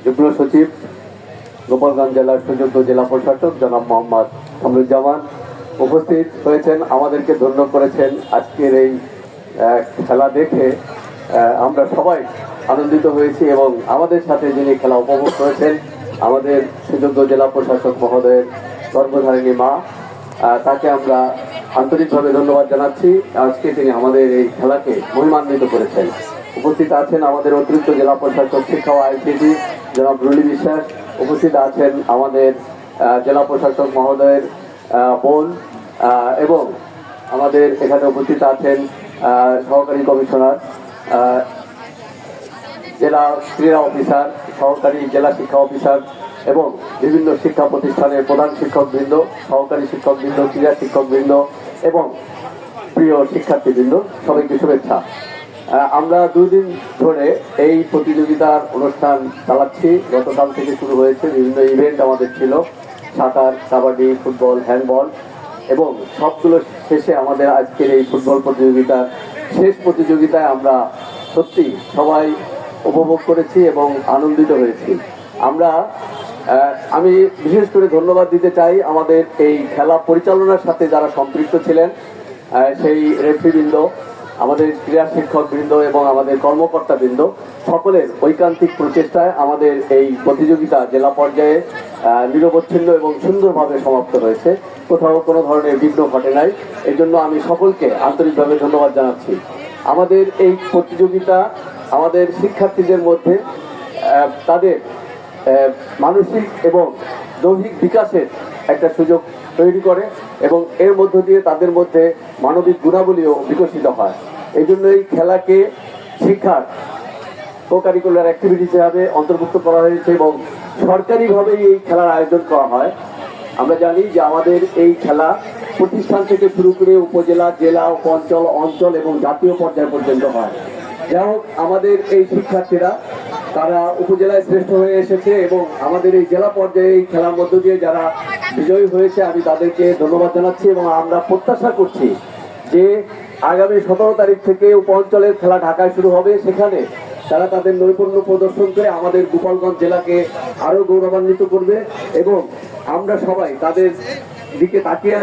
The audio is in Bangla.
যুগ্ম সচিব, গোপালগঞ্জ জেলার সুযোগ্য জেলা প্রশাসক জনাব মোহাম্মদ কামরুজ্জামান উপস্থিত হয়েছেন, আমাদেরকে ধন্য করেছেন। আজকের এই খেলা দেখে আমরা সবাই আনন্দিত হয়েছি এবং আমাদের সাথে যিনি খেলা উপভোগ করেছেন আমাদের সুযোগ্য জেলা প্রশাসক মহোদয়ের গর্ভধারিণী মা, তাকে আমরা আন্তরিকভাবে ধন্যবাদ জানাচ্ছি। আজকে তিনি আমাদের এই খেলাকে মহিমান্বিত করেছেন। উপস্থিত আছেন আমাদের অতিরিক্ত জেলা প্রশাসক শিক্ষা ও আইসিটি জনাব রুলি বিশ্বাস, উপস্থিত আছেন আমাদের জেলা প্রশাসক মহোদয়ের বোন, এবং আমাদের এখানে উপস্থিত আছেন সহকারী কমিশনার, জেলা ক্রীড়া অফিসার, সহকারী জেলা শিক্ষা অফিসার এবং বিভিন্ন শিক্ষা প্রতিষ্ঠানের প্রধান শিক্ষকবৃন্দ, সহকারী শিক্ষকবৃন্দ, ক্রীড়া শিক্ষকবৃন্দ এবং প্রিয় শিক্ষার্থীবৃন্দ, সবাইকে শুভেচ্ছা। আমরা 2 দিন ধরে এই প্রতিযোগিতার অনুষ্ঠান চালাচ্ছি। গতকাল থেকে শুরু হয়েছে, বিভিন্ন ইভেন্ট আমাদের ছিল, সাঁতার, কাবাডি, ফুটবল, হ্যান্ডবল, এবং সবগুলো শেষে আমাদের আজকের এই ফুটবল প্রতিযোগিতার শেষ প্রতিযোগিতায় আমরা সত্যি সবাই উপভোগ করেছি এবং আনন্দিত হয়েছি। আমি বিশেষ করে ধন্যবাদ দিতে চাই আমাদের এই খেলা পরিচালনার সাথে যারা সম্পৃক্ত ছিলেন, সেই রেফারিবৃন্দ, আমাদের ক্রীড়া শিক্ষকবৃন্দ এবং আমাদের কর্মকর্তাবৃন্দ, সকলের ঐকান্তিক প্রচেষ্টায় আমাদের এই প্রতিযোগিতা জেলা পর্যায়ে নিরবচ্ছিন্ন এবং সুন্দরভাবে সমাপ্ত হয়েছে। কোথাও কোনো ধরনের বিঘ্ন ঘটে নাই। এই জন্য আমি সকলকে আন্তরিকভাবে ধন্যবাদ জানাচ্ছি। আমাদের এই প্রতিযোগিতা আমাদের শিক্ষার্থীদের মধ্যে তাদের মানসিক এবং দৈহিক বিকাশের একটা সুযোগ তৈরি করে এবং এর মধ্য দিয়ে তাদের মধ্যে মানবিক গুণাবলীও বিকশিত হয়। এই জন্য এই খেলাকে শিক্ষার কো-কারিকুলার অ্যাক্টিভিটি হিসাবে অন্তর্ভুক্ত করা হয়েছে এবং সরকারিভাবেই এই খেলার আয়োজন করা হয়। আমরা জানি যে আমাদের এই খেলা প্রতিষ্ঠান থেকে শুরু করে উপজেলা, জেলা, উপঅঞ্চল, অঞ্চল এবং জাতীয় পর্যায় পর্যন্ত হয়। যাই হোক, আমাদের এই শিক্ষার্থীরা তারা উপজেলায় শ্রেষ্ঠ হয়ে এসেছে এবং আমাদের এই জেলা পর্যায়ে এই খেলার মধ্য দিয়ে যারা বিজয়ী হয়েছে আমি তাদেরকে ধন্যবাদ জানাচ্ছি এবং আমরা প্রত্যাশা করছি যে আগামী 17 তারিখ থেকে উপঅঞ্চলের খেলা ঢাকায় শুরু হবে। সেখানে তারা তাদের নৈপুণ্য প্রদর্শন করে আমাদের গোপালগঞ্জ জেলাকে আরো গৌরবান্বিত করবে এবং আমরা সবাই তাদের দিকে তাকিয়ে